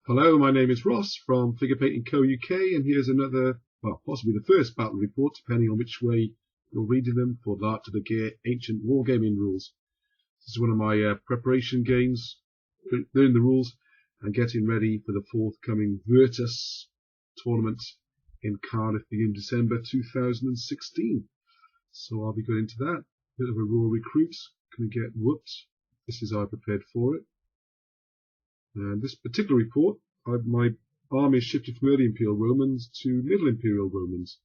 Hello, my name is Ross from Figure Painting Co. UK, and here's another, well, possibly the first battle report, depending on which way you're reading them, for L'Art de la Guerre Ancient Wargaming Rules. This is one of my preparation games, learning the rules and getting ready for the forthcoming Vitrus tournament in Cardiff beginning December 2016. So I'll be going into that. Bit of a raw recruit, going to get whooped. This is how I prepared for it. And this particular report, my army is shifted from early Imperial Romans to Middle Imperial Romans.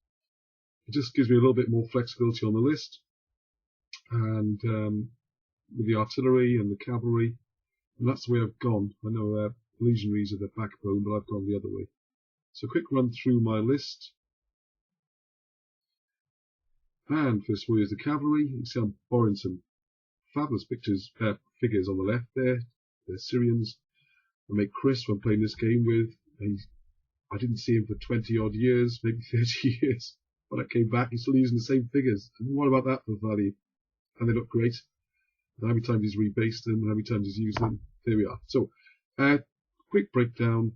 It just gives me a little bit more flexibility on the list, and with the artillery and the cavalry, and that's the way I've gone. I know legionaries are the backbone, but I've gone the other way. So a quick run through my list. And first of all, here's the cavalry. You can see I'm borrowing some fabulous figures on the left there. They're Syrians. I make Chris when playing this game with, and I didn't see him for 20 odd years, maybe 30 years. When I came back, he's still using the same figures. And what about that for value? And they look great. And how many times he's rebased them, and how many times he's used them. There we are. So, quick breakdown.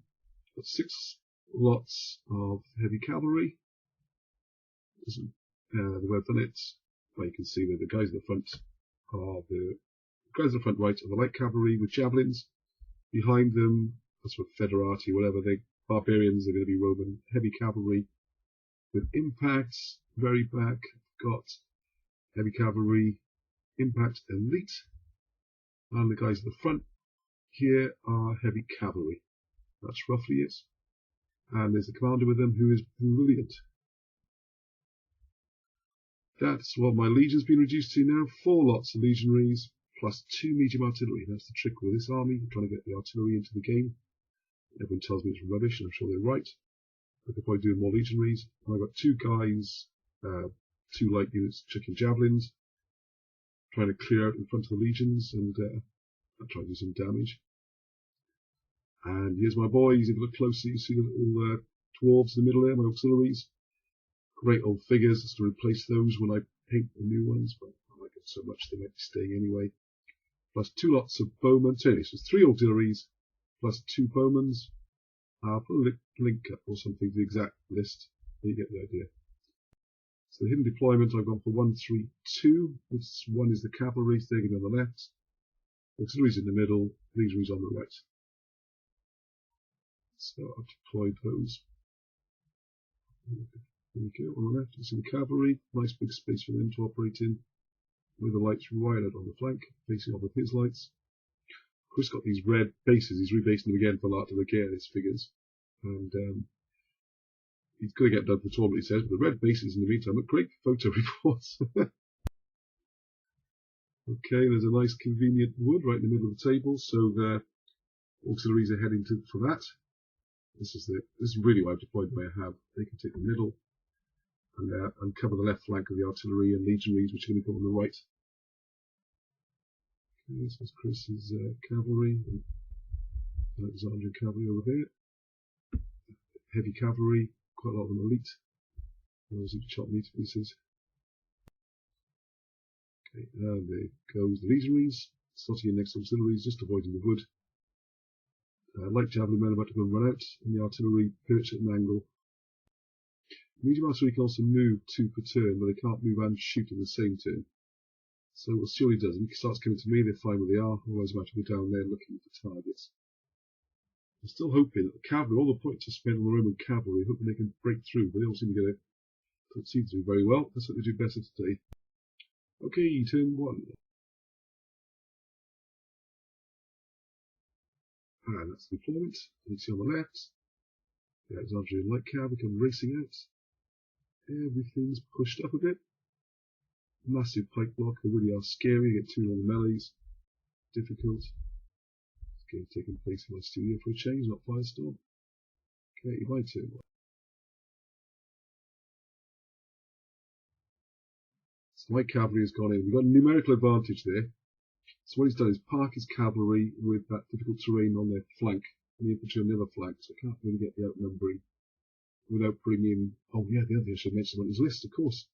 Got 6 lots of heavy cavalry. The way I've done it, well, you can see that the guys at the front are the guys at the front right are the light cavalry with javelins. Behind them, that's what Federati, whatever, they barbarians, they're going to be Roman heavy cavalry with impacts. Very back, got heavy cavalry, impact elite, and the guys at the front here are heavy cavalry. That's roughly it. And there's the commander with them who is brilliant. That's what my legion's been reduced to now. 4 lots of legionaries plus 2 medium artillery. That's the trick with this army. I'm trying to get the artillery into the game. Everyone tells me it's rubbish, and I'm sure they're right. I could probably do more legionaries. And I've got 2 guys, 2 light units chucking javelins, trying to clear out in front of the legions, and I'll try to do some damage. And here's my boys. If you look closely, you see the little dwarves in the middle there, my auxiliaries. Great old figures. Just to replace those when I paint the new ones, but I like it so much they might be staying anyway. Plus 2 lots of bowmen. So this was 3 auxiliaries plus 2 bowmans. I'll put a link up or something to the exact list. You get the idea. So the hidden deployment, I've gone for 1, 3, 2. This one is the cavalry, so they're going to be on the left. Auxiliaries in the middle, legionaries on the right. So I've deployed those. There we go, on the left you see the cavalry, nice big space for them to operate in, with the lights right out on the flank, facing off with his lights. Chris got these red bases, he's rebasing them again for L'Art de la Guerre, his figures. And he's going to get done for the tournament, he says, but the red bases in the meantime look great photo reports. Okay, there's a nice convenient wood right in the middle of the table, so the auxiliaries are heading for that. This is really why I've deployed the way I have. They can take the middle and cover the left flank of the artillery and legionaries, which are going to go on the right. Okay, this is Chris's cavalry, and Alexandrian cavalry over there. Heavy cavalry, quite a lot of them elite. Those who chop me to pieces. Okay, and there goes the legionaries, slotting in next to auxiliaries, just avoiding the wood. Light javelin men about to go and run out, and the artillery perch at an angle. Medium artillery can also move 2 per turn, but they can't move and shoot in the same turn. So we'll see what he does. If he starts coming to me, they're fine where they are, otherwise I have to go down there looking for targets. I'm still hoping that the cavalry, all the points are spent on the Roman cavalry, hoping they can break through, but they all seem to don't seem to do very well. Let's hope they do better today. Okay, turn 1. And that's the deployment. You can see on the left, the Alexandrian light cavalry come racing out. Everything's pushed up a bit. Massive pike block, they really are scary. You get 2 long melees. Difficult. This game taking place in my studio for a change, not Firestorm. Okay, my turn 1. So light cavalry has gone in. We've got a numerical advantage there. So what he's done is park his cavalry with that difficult terrain on their flank, and the infantry on the other flank, so I can't really get the outnumbering without bringing, oh yeah, the other thing I should mention on his list, of course.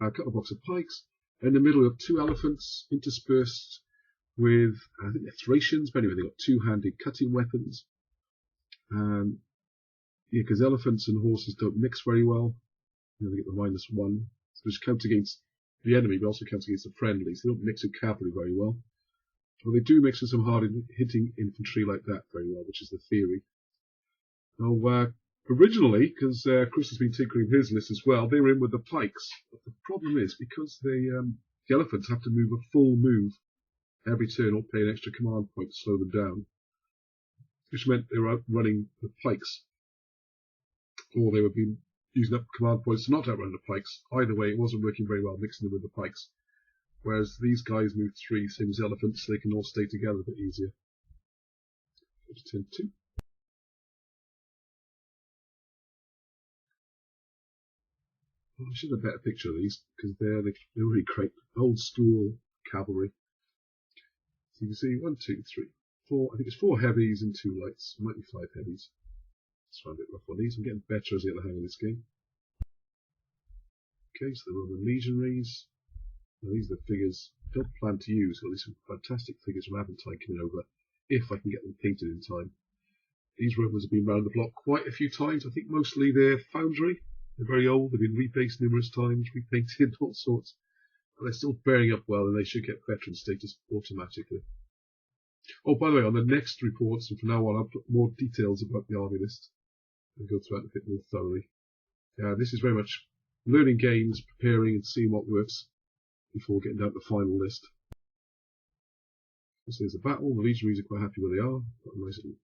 A couple of boxes of pikes. In the middle, we have 2 elephants interspersed with, I think they're Thracians, but anyway, they've got 2-handed cutting weapons. Yeah, because elephants and horses don't mix very well. They get the -1, which counts against the enemy, but also counts against the friendly. So they don't mix with cavalry very well. But they do mix with some hard-hitting infantry like that very well, which is the theory. Now, originally, because Chris has been tinkering his list as well, they were in with the Pikes. But the problem is, because the elephants have to move a full move every turn or pay an extra command point to slow them down, which meant they were outrunning the Pikes, or they would be using up command points to not outrun the Pikes. Either way, it wasn't working very well mixing them with the Pikes. Whereas these guys move 3, same as elephants, so they can all stay together a bit easier. Go to turn 2. Well, I should have a better picture of these, because they're really great. Old school cavalry. So you can see 1, 2, 3, 4. I think it's 4 heavies and 2 lights. Might be 5 heavies. Let's try a bit rough on these. I'm getting better as I get the hang of this game. Okay, so the Roman legionaries. Now these are the figures I don't plan to use. Got these some fantastic figures from Aventine coming over, if I can get them painted in time. These Romans have been around the block quite a few times. I think mostly they're foundry. They're very old. They've been rebased numerous times, repainted, all sorts. But they're still bearing up well, and they should get veteran status automatically. Oh, by the way, on the next reports, and from now on, I'll put more details about the army list and go through it a bit more thoroughly. This is very much learning games, preparing and seeing what works before getting down to the final list. So there's a battle. The legionaries are quite happy where they are. Got a nice little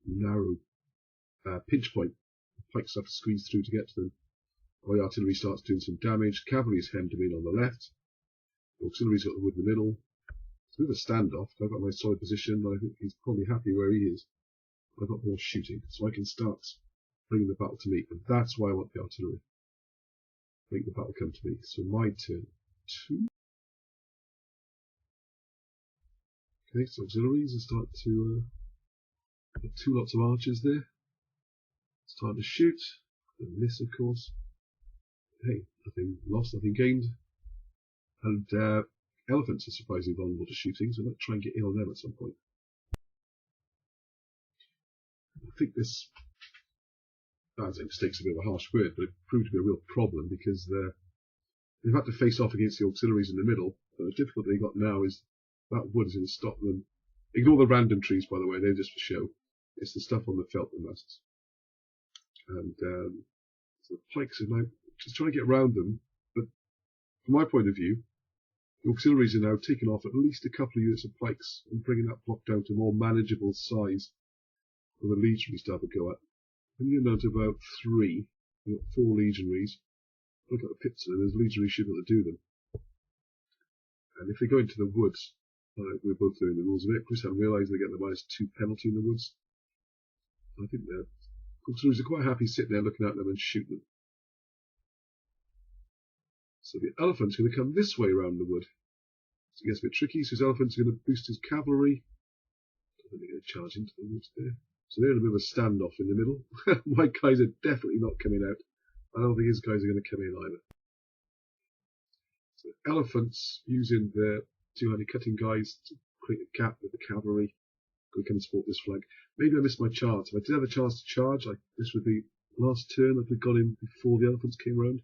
narrow pinch point. The Pikes have to squeeze through to get to them. While the artillery starts doing some damage. Cavalry is hemmed in on the left. The auxiliary's got the wood in the middle. It's a bit of a standoff. I've got my solid position, but I think he's probably happy where he is. I've got more shooting, so I can start bringing the battle to me. And that's why I want the artillery. Make the battle come to me. So my turn 2. Okay, so auxiliaries are starting to got 2 lots of archers there. It's time to shoot. And miss, of course. Hey, nothing lost, nothing gained. And elephants are surprisingly vulnerable to shooting, so I might try and get in on them at some point. I think this, I'd say mistake's a bit of a harsh word, but it proved to be a real problem because they've had to face off against the auxiliaries in the middle. But the difficulty they've got now is that wood is going to stop them. Ignore the random trees, by the way, they're just for show. It's the stuff on the felt that matters. And so the Pikes are now just trying to get around them, but from my point of view, the auxiliaries are now taking off at least a couple of units of Pikes and bringing that block down to a more manageable size for the legionaries to have a go at. When you're down to about 3, you've got 4 legionaries. Look at the pits and there's legionaries should be able to do them. And if they go into the woods, we're both doing the rules of it. Chris hadn't realised they get the -2 penalty in the woods. I think the auxiliaries are quite happy sitting there looking at them and shooting them. So the elephant's going to come this way around the wood. So it gets a bit tricky. So his elephant's going to boost his cavalry. I think they're going to charge into the woods there. So they're in a bit of a standoff in the middle. My guys are definitely not coming out. I don't think his guys are going to come in either. So elephants using their 2-handed cutting guys to create a gap with the cavalry. Going to come and support this flank. Maybe I missed my chance. If I did have a chance to charge, this would be last turn. I could have got in before the elephants came round.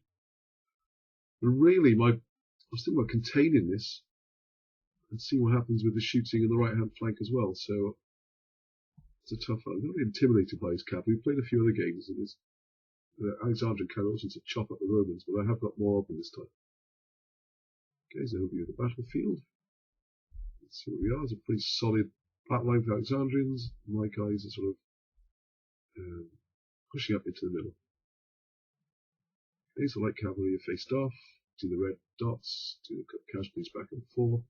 But really, I'm still about containing this and see what happens with the shooting in the right-hand flank as well. So it's a tough one. I'm going to be intimidated by his cavalry. We've played a few other games, and his Alexandrian cavalry also to chop up the Romans, but I have got more of them this time. Okay, so overview of the battlefield. Let's see what we are. It's a pretty solid battle line for Alexandrians. My guys are sort of pushing up into the middle. Okay, so light cavalry are faced off. See the red dots. Do the casualties back and forth.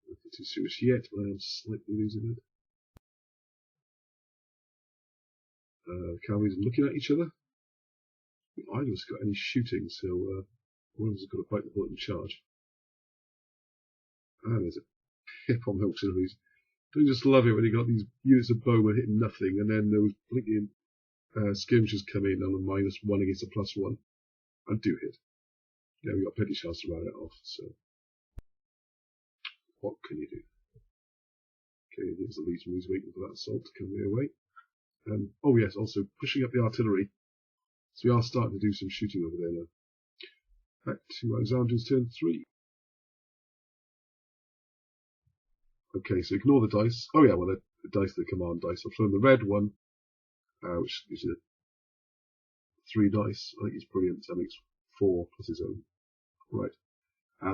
Nothing too serious yet, but I am slightly losing it. Cavalry's looking at each other. Either of us got any shooting, so one of us has got to bite the bullet and charge. And there's a hip on the auxiliaries. Don't you just love it when you got these units of bowmen hitting nothing, and then those blinking skirmishers come in on a -1 against a +1 and do hit. Yeah, we got plenty of chance to round it off. So what can you do? Okay, there's the legionaries waiting for that assault to come their way. And, oh yes, also pushing up the artillery. So we are starting to do some shooting over there now. Back to Alexandrian's turn 3. Okay, so ignore the dice. Oh yeah, well, the dice, the command dice. I've thrown the red one, which is a 3 dice. I think it's brilliant. That makes 4 plus his own. Right.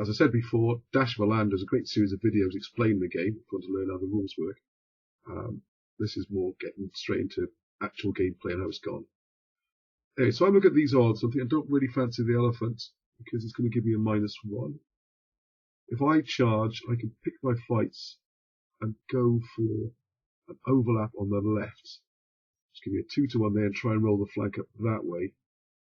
As I said before, Dash of a Land is a great series of videos explaining the game if you want to learn how the rules work. This is more getting straight into actual gameplay and how it's gone. Anyway, so I look at these odds. I think I don't really fancy the elephant because it's going to give me a -1. If I charge, I can pick my fights and go for an overlap on the left. Just give me a 2-to-1 there and try and roll the flank up that way.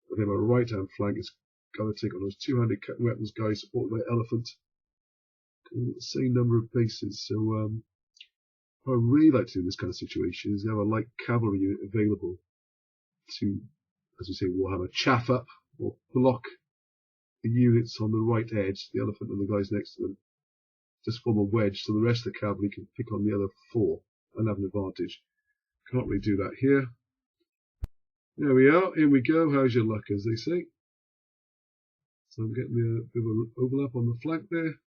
But then my right hand flank is going to take on those two-handed weapons guys supported by elephant. The same number of bases. So what I really like to do in this kind of situation is have a light cavalry unit available to, as we say, Warhammer, chaff up or block the units on the right edge, the elephant and the guys next to them. Just form a wedge so the rest of the cavalry can pick on the other 4 and have an advantage. Can't really do that here. There we are, in we go. How's your luck, as they say. So I'm getting a bit of an overlap on the flank there.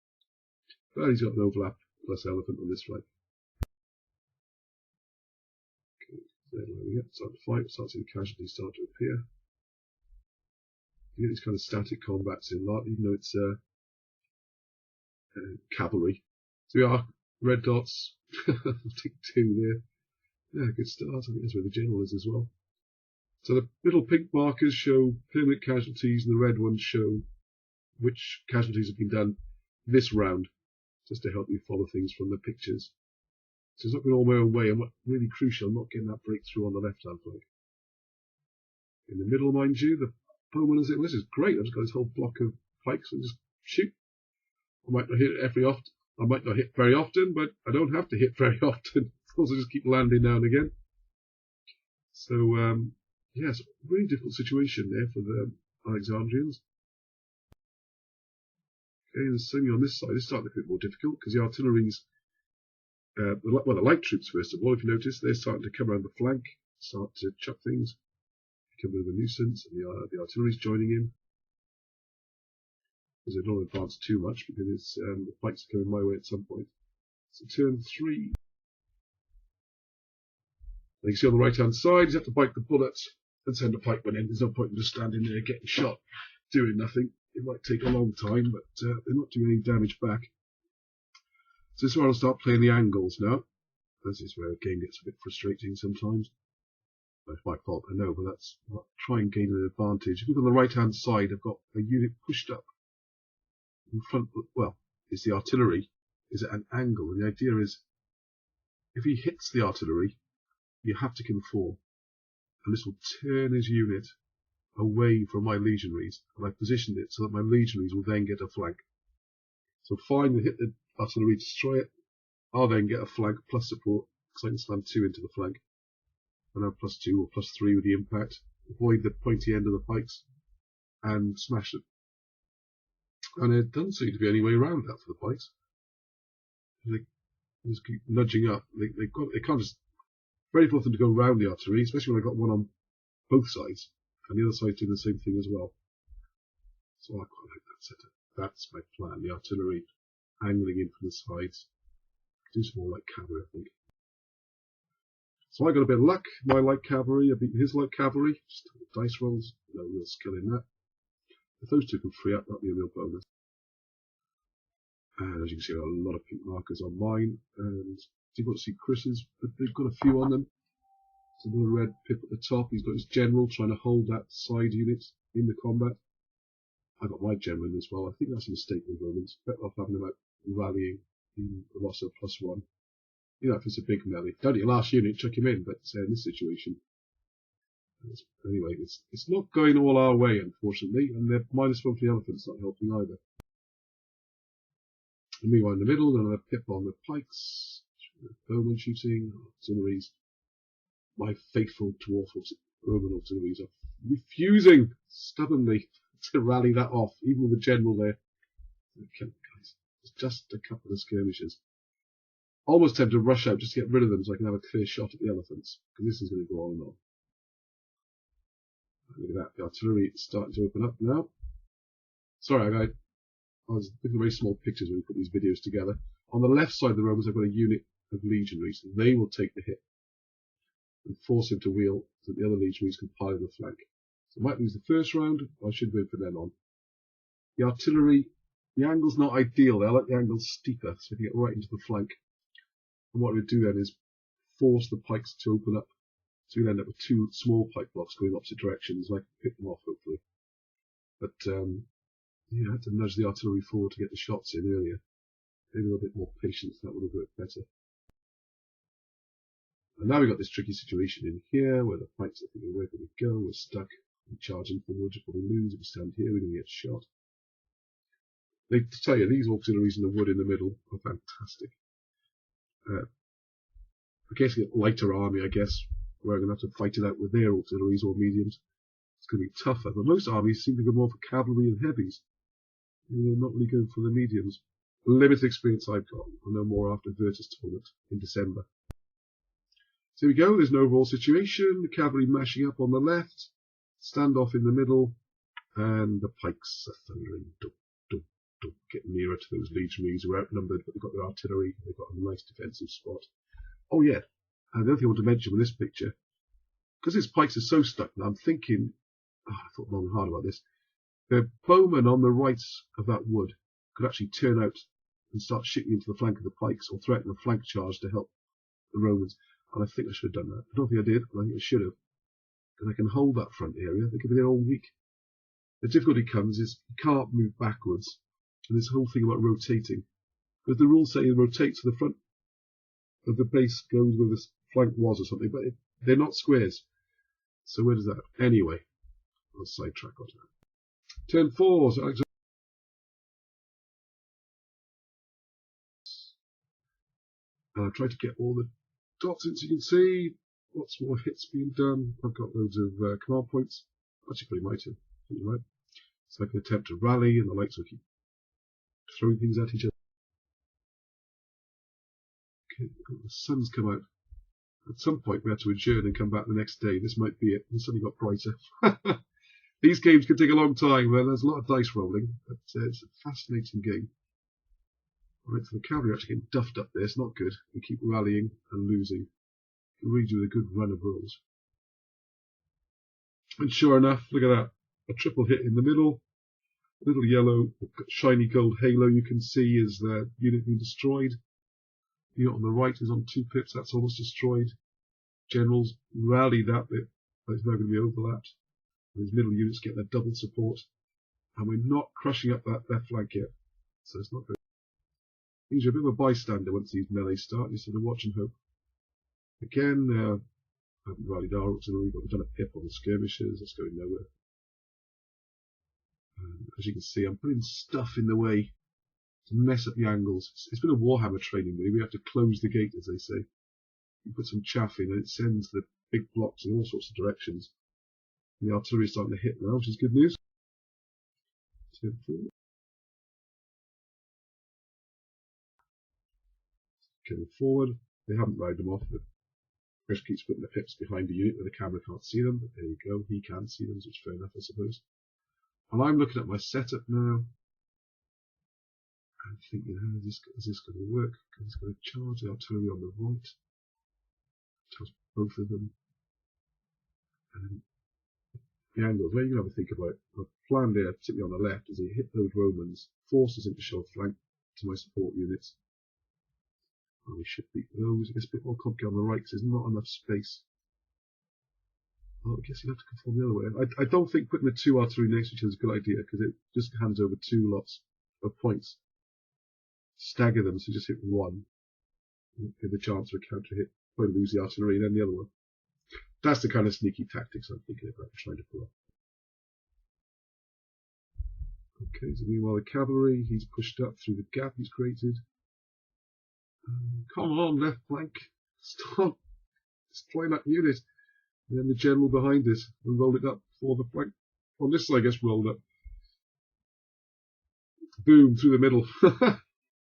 But he's got an overlap plus elephant on this flank. Okay, there we go. Start to fight, start to see the casualties start to appear. You get these kind of static combats in a lot, even though it's cavalry. So we are red dots. Take 2 there. Yeah, good start. I think that's where the general is as well. So the little pink markers show permanent casualties, and the red ones show which casualties have been done this round, just to help you follow things from the pictures. So it's not going all my own way, and what's really crucial, I'm not getting that breakthrough on the left-hand flank. In the middle, mind you, the Bowman is it. Well, this is great. I've just got this whole block of pikes and just shoot. I might not hit every often. I might not hit very often, but I don't have to hit very often. Of course, I just keep landing now and again. So, yeah, it's a really difficult situation there for the Alexandrians. Okay, and certainly on this side, it's starting to get more difficult because the artillery's, the light troops, first of all, if you notice, they're starting to come around the flank, start to chuck things, become a bit of a nuisance, and the artillery's joining in. Because they don't advance too much because it's, the fights are coming my way at some point. So turn 3. And you can see on the right hand side, you have to bite the bullet and send a pikeman in. There's no point in just standing there getting shot, doing nothing. It might take a long time, but they're not doing any damage back. So this is where I'll start playing the angles now. This is where the game gets a bit frustrating sometimes. That's my fault, I know, but that's I'll try and gain an advantage. If you look on the right hand side, I've got a unit pushed up in front. Well, it's the artillery is at an angle, and the idea is if he hits the artillery, you have to conform, and this will turn his unit away from my legionaries, and I've positioned it so that my legionaries will then get a flank. So finally hit the artillery, destroy it, I'll then get a flank plus support, because I can slam 2 into the flank, and have +2 or +3 with the impact, avoid the pointy end of the pikes, and smash them. And it doesn't seem to be any way around that for the pikes. They just keep nudging up. They can't just very difficult for them to go around the artillery, especially when I've got one on both sides, and the other side doing the same thing as well. So I quite like that setup. That's my plan. The artillery angling in from the sides. Do some more light cavalry, I think. So I got a bit of luck. My light cavalry, I beat his light cavalry. Just dice rolls, no real skill in that. If those two can free up, that'll be a real bonus. And as you can see, I've got a lot of pink markers on mine, and you've got to see Chris's, but they've got a few on them. So another red pip at the top. He's got his general trying to hold that side unit in the combat. I got my general in as well. I think that's a mistake in the Romans. Better off having them out rallying in the loss of +1. You know, if it's a big melee, don't your last unit, chuck him in. But in this situation, anyway, it's not going all our way, unfortunately, and the -1 for the elephant's not helping either. And meanwhile, in the middle, another pip on the pikes, bowman shooting, auxiliaries. My faithful dwarf Roman auxiliaries are refusing stubbornly to rally that off, even with the general there. Okay, guys, it's just a couple of skirmishes. Almost tempted to rush out just to get rid of them so I can have a clear shot at the elephants, because this is going to go on and on. Look at that, the artillery is starting to open up now. Sorry, I was looking at very small pictures when we put these videos together. On the left side of the Romans, I've got a unit of legionaries, and they will take the hit and force him to wheel so that the other legionaries can pile on the flank. So I might lose the first round, but I should win from then on. The artillery, the angle's not ideal. I like the angle steeper, so we can get right into the flank. And what we'll do then is force the pikes to open up, so we'll end up with two small pike blocks going opposite directions, and I can pick them off hopefully. But yeah, I had to nudge the artillery forward to get the shots in earlier. Maybe a little bit more patience, that would have worked better. And now we've got this tricky situation in here, where the pikes are thinking, where can we go? We're stuck. We charge in forward, we'll probably lose. If we stand here, we're going to get shot. To tell you, these auxiliaries in the wood in the middle are fantastic. I guess a lighter army, I guess, where I'm going to have to fight it out with their auxiliaries or mediums. It's going to be tougher, but most armies seem to go more for cavalry and heavies. They're not really going for the mediums. Limited experience I've got. I'll know more after Vitrus tournament in December. So here we go, there's an overall situation. The cavalry mashing up on the left, standoff in the middle, and the pikes are thundering. Get nearer to those legionaries who are outnumbered, but they've got their artillery, they've got a nice defensive spot. Oh yeah, and the other thing I want to mention with this picture, because his pikes are so stuck now, I'm thinking, I thought long and hard about this, the bowmen on the right of that wood could actually turn out and start shooting into the flank of the pikes, or threaten a flank charge to help the Romans, and I think I should have done that. I don't think I did, but I think I should have, because I can hold that front area. They could be there all week. The difficulty comes is you can't move backwards. And this whole thing about rotating, because the rules say it rotates to the front of the base goes where the flank was or something, but they're not squares. So where does that? Anyway, I'll sidetrack on that. Turn 4. So I'll try to get all the dots in so you can see lots more hits being done. I've got loads of command points. Actually, pretty might have. Right. So I can attempt to rally, and the lights will keep throwing things at each other. Okay, the sun's come out. At some point we had to adjourn and come back the next day. This might be it. It's suddenly got brighter. These games can take a long time. Well, there's a lot of dice rolling, but it's a fascinating game. Right, so the cavalry are actually getting duffed up there. It's not good. We keep rallying and losing. We really do a good run of rolls. And sure enough, look at that. A triple hit in the middle. Little yellow, shiny gold halo you can see is the unit being destroyed. The unit on the right is on 2 pips, that's almost destroyed. Generals rally that bit, but it's now going to be overlapped. These middle units get their double support, and we're not crushing up that left flank yet, so it's not good. Things are a bit of a bystander once these melees start, you sort of watch and hope. Again, I haven't rallied our auxiliary, but we've done a pip on the skirmishers, that's going nowhere. As you can see, I'm putting stuff in the way to mess up the angles. It's been a Warhammer training really. We have to close the gate, as they say. You put some chaff in and it sends the big blocks in all sorts of directions. And the artillery is starting to hit now, which is good news. Turn forward. Coming forward. They haven't ride them off, but Chris keeps putting the pips behind the unit where the camera can't see them. But there you go. He can see them, so it's fair enough, I suppose. And I'm looking at my setup now and thinking, how is this going to work? Because it's going to charge the artillery on the right, charge both of them, and the angles. Well, you can have a think about the plan there, particularly on the left, is he hit those Romans, forces him to show flank to my support units. And we should beat those. It gets a bit more complicated on the right because there's not enough space. Well, I guess you have to conform the other way. I don't think putting the 2 artillery next to each other is a good idea because it just hands over 2 lots of points. Stagger them, so just hit 1. Give the chance for a counter hit. Probably lose the artillery and then the other one. That's the kind of sneaky tactics I'm thinking about trying to pull off. Okay, so meanwhile the cavalry, he's pushed up through the gap he's created. Come on, left flank. Stop destroying that unit. And then the general behind it and roll it up for the flank. On this side, I guess, rolled up. Boom, through the middle.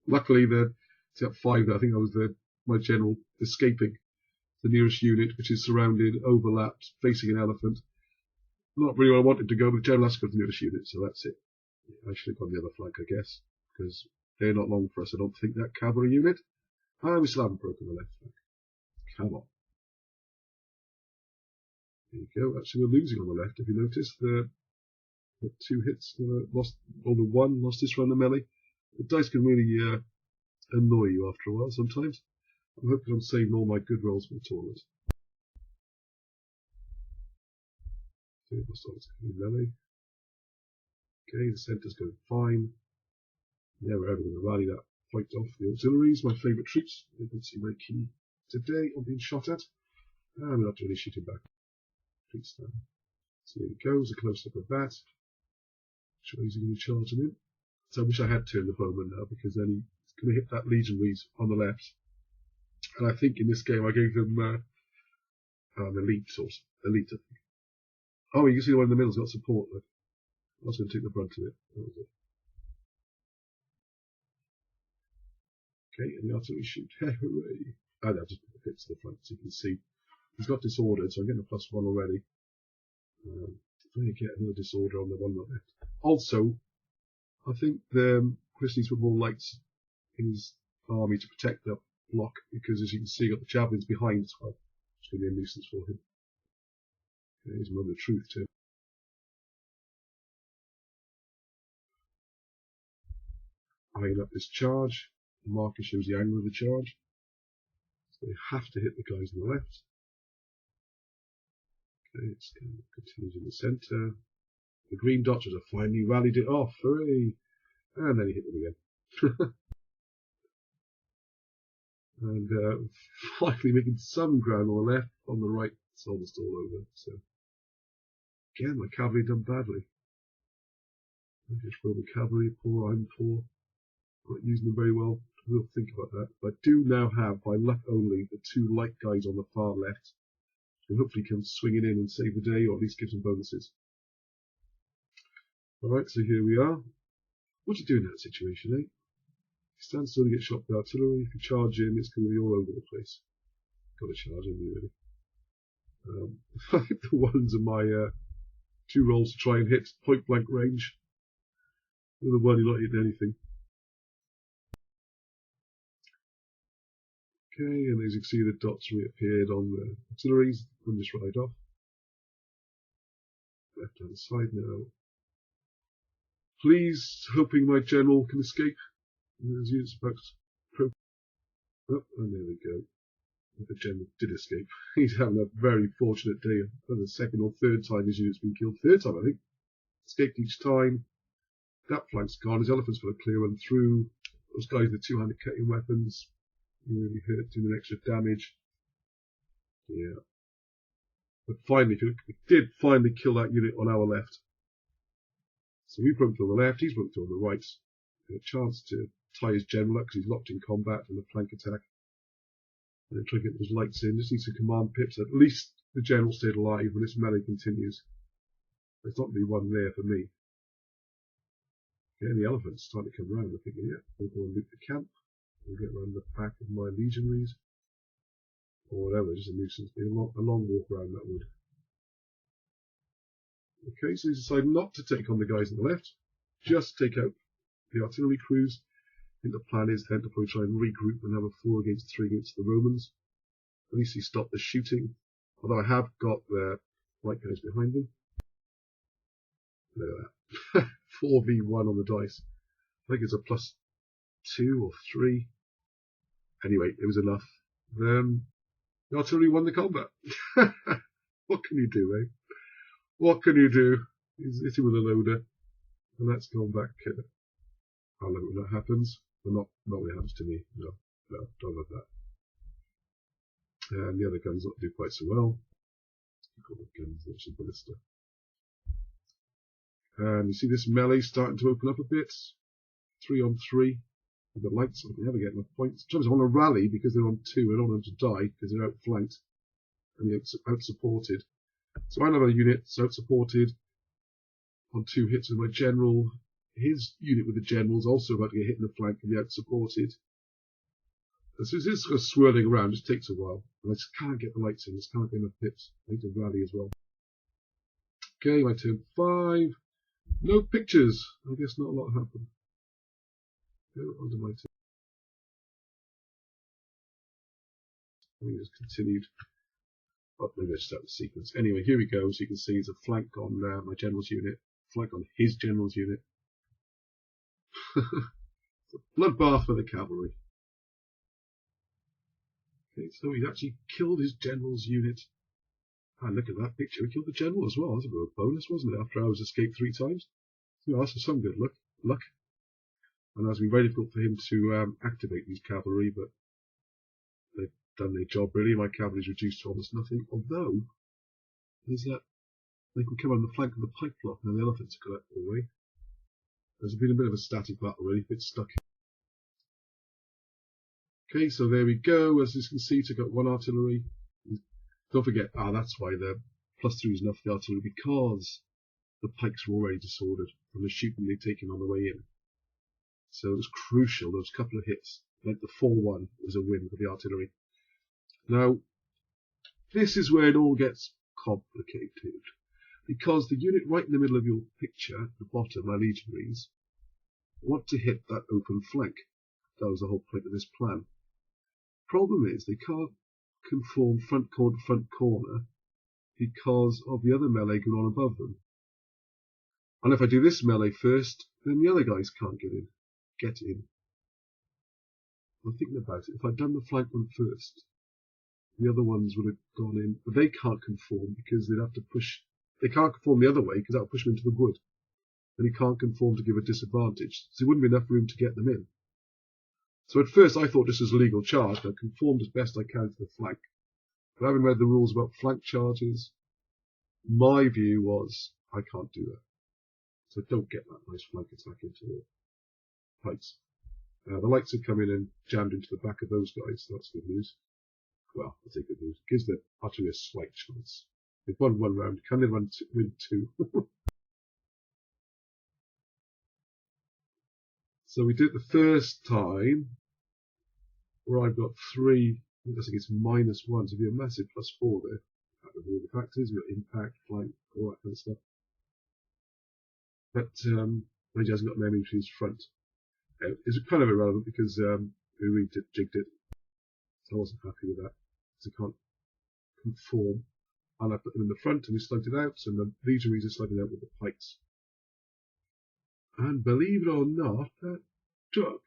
Luckily, it's got 5 there. I think that was the my general escaping the nearest unit, which is surrounded, overlapped, facing an elephant. Not really where I wanted to go, but the general has to go to the nearest unit, so that's it. I should have gone the other flank, I guess, because they're not long for us, I don't think, that cavalry unit. Ah, we still haven't broken the left flank. Come on. There you go. Actually, we're losing on the left, if you notice. The 2 hits, lost, or the 1 lost this round of melee. The dice can really annoy you after a while sometimes. I'm hoping I'm saving all my good rolls for the tournament. Okay, melee. Okay, the centre's going fine. Yeah, we're ever going to rally that point off. The auxiliaries, my favourite troops. They don't seem very keen today on being shot at. And we're not really shooting back. Troops down. So there he goes, a close up of that. Sure he's going to charge him in. So I wish I had turned the bowman now, because then he's going to hit that legionaries on the left. And I think in this game I gave them an elite source. Elite, I think. Oh, you can see the one in the middle's got support. Look. I was going to take the brunt of it. That was it. Okay, and the artillery shoot. Hooray! Oh, no, just put the hits to the front so you can see. He's got disordered, so I'm getting a +1 already. If I get another disorder on the one on the left. Also, I think the Christie's were more lights in his army to protect the block, because as you can see, you've got the javelins behind as well. It's going to be a nuisance for him. Okay, he's a moment of truth too. Eyeing up this charge. The marker shows the angle of the charge. So they have to hit the guys on the left. Okay, it's going to continue in the centre. The green dodgers have finally rallied it off. Hooray! And then he hit them again. And finally making some ground on the left. On the right, it's almost all over. So again, my cavalry done badly. British Roman cavalry, poor, I'm poor. Not using them very well. We'll think about that. But I do now have, by luck only, the 2 light guys on the far left. And hopefully come swinging in and save the day, or at least give some bonuses. Alright, so here we are. What do you do in that situation, eh? If you stand still and get shot by artillery, if you charge in, it's going to be all over the place. Got to charge in, really. I think the ones are my 2 rolls to try and hit point blank range. The other one, you're not hitting anything. Okay, and as you can see, the dots reappeared on the artilleries. Run this right off. Left hand side now. Please, hoping my general can escape. There's units about to. Oh, and there we go. The general did escape. He's having a very fortunate day. For the 2nd or 3rd time his unit's been killed. 3rd time, I think. Escaped each time. That flank's gone. His elephant's got a clear run through. Those guys with 2-handed cutting weapons. Really hurt, doing extra damage. Yeah. But finally, we did finally kill that unit on our left. So we broke through on the left, he's broke through on the right. A chance to tie his general up because he's locked in combat and a flank attack. And then try to get those lights in. Just need some command pips. At least the general stayed alive when this melee continues. There's not really one there for me. Okay, the elephant's starting to come round. I'm thinking, yeah, we'll go and loot the camp. We'll get around the back of my legionaries. Or whatever, just a nuisance. A long walk around that wood. Okay, so he's decided not to take on the guys on the left. Just take out the artillery crews. I think the plan is then to probably try and regroup and have a 4 against 3 against the Romans. At least he stopped the shooting. Although I have got the white guys behind them. Look at that. 4v1 on the dice. I think it's a +2 or 3. Anyway, it was enough. The artillery won the combat. What can you do, eh? What can you do? He's hit him with a loader. And that's gone back. I love it when that happens. But not when it happens to me. No, don't love that. And the other guns don't do quite so well. Call the guns, actually ballista. And you see this melee starting to open up a bit. 3 on 3. With the lights, I can never get enough points. Sometimes I want to rally because they're on 2. I don't want them to die because they're outflanked and they're out-supported. So I have a unit that's out-supported on 2 hits with my general. His unit with the general is also about to get hit in the flank and be out-supported. As soon as it's sort of swirling around, it just takes a while. And I just can't get the lights in. Just can't get enough pips. I need to rally as well. Okay, my turn 5. No pictures. I guess not a lot happened. Go on to my turn. We just continued. Oh, maybe I start the sequence. Anyway, here we go. So you can see there's a flank on my general's unit, flank on his general's unit. It's a bloodbath for the cavalry. Okay, so he's actually killed his general's unit. And look at that picture. We killed the general as well. That's a real bonus, wasn't it? After I was escaped 3 times. So that's some good luck. And it's been very difficult for him to activate these cavalry, but they've done their job really. My cavalry's reduced to almost nothing. Although there's that they can come on the flank of the pike block and the elephants are got out of the way. There's been a bit of a static battle really, a bit stuck. Okay, so there we go. As you can see, took out 1 artillery. Don't forget, that's why the +3 is enough for the artillery, because the pikes were already disordered from the shooting they'd taken on the way in. So it was crucial. There was a couple of hits. Like the 4-1 was a win for the artillery. Now, this is where it all gets complicated, because the unit right in the middle of your picture, at the bottom, my legionaries, want to hit that open flank. That was the whole point of this plan. Problem is, they can't conform front corner to front corner because of the other melee going on above them. And if I do this melee first, then the other guys can't get in. I'm thinking about it. If I'd done the flank one first, the other ones would have gone in, but they can't conform because they'd have to push. They can't conform the other way because that would push them into the wood. And he can't conform to give a disadvantage, so there wouldn't be enough room to get them in. So at first I thought this was a legal charge, and I conformed as best I can to the flank. But having read the rules about flank charges, my view was I can't do that. So don't get that nice flank attack into the pikes. The lights have come in and jammed into the back of those guys, so that's good news. Well, I say good news. It gives the artillery a slight chance. They've won 1 round. Can they win 2? So we did it the first time, where I've got 3. I think it's -1, so it'll be a massive +4 there. Out of all the factors, we've got impact, flank, all that kind of stuff. But he hasn't got memory to his front. It's kind of irrelevant because we rejigged it. So I wasn't happy with that. Because I can't conform. And I put them in the front and we slugged it out, and the legionaries are slugging out with the pikes. And believe it or not, that took,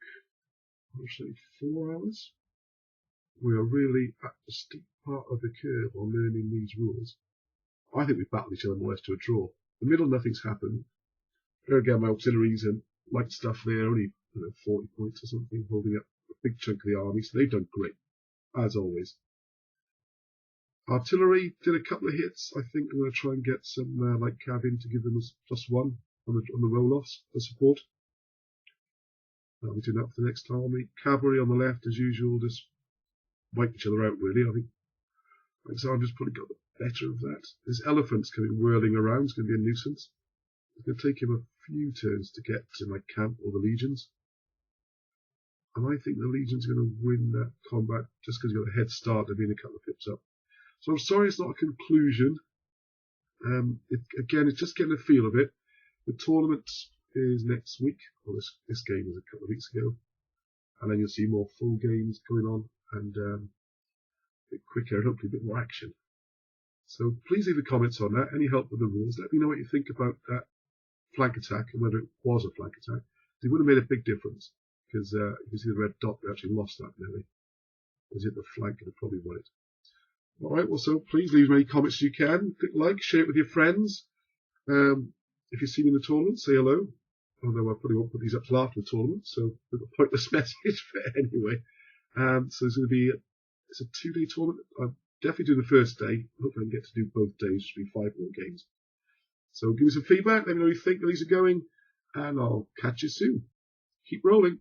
I'll say, 4 hours. We are really at the steep part of the curve on learning these rules. I think we've battled each other more or less to a draw. The middle, nothing's happened. There again, my auxiliaries and light stuff there, only 40 points or something, holding up a big chunk of the army, so they've done great, as always. Artillery did a couple of hits. I think I'm going to try and get some light cav in to give them a +1 on the roll-offs for support. I'll be doing that for the next army. Cavalry on the left, as usual, just wipe each other out, really. I think Alexander's probably got the better of that. This elephant's coming whirling around. It's going to be a nuisance. It's going to take him a few turns to get to my camp or the legions. And I think the legion's going to win that combat just because he's got a head start of being a couple of pips up. So I'm sorry it's not a conclusion. Again, it's just getting a feel of it. The tournament is next week. Well, this game was a couple of weeks ago. And then you'll see more full games going on and a bit quicker and hopefully a bit more action. So please leave the comments on that. Any help with the rules? Let me know what you think about that flank attack and whether it was a flank attack. It would have made a big difference because you can see the red dot. We actually lost that nearly. Was it the flank? And probably won it. All right. Well, so please leave as many comments as you can. Click like, share it with your friends. If you see me in the tournament, say hello. Although I probably won't put these up till after the tournament, so a pointless message. But anyway, so it's going to be it's a 2-day tournament. I'm definitely doing the first day. Hopefully, I can get to do both days. Which will be 5 more games. So give me some feedback. Let me know what you think these are going, and I'll catch you soon. Keep rolling.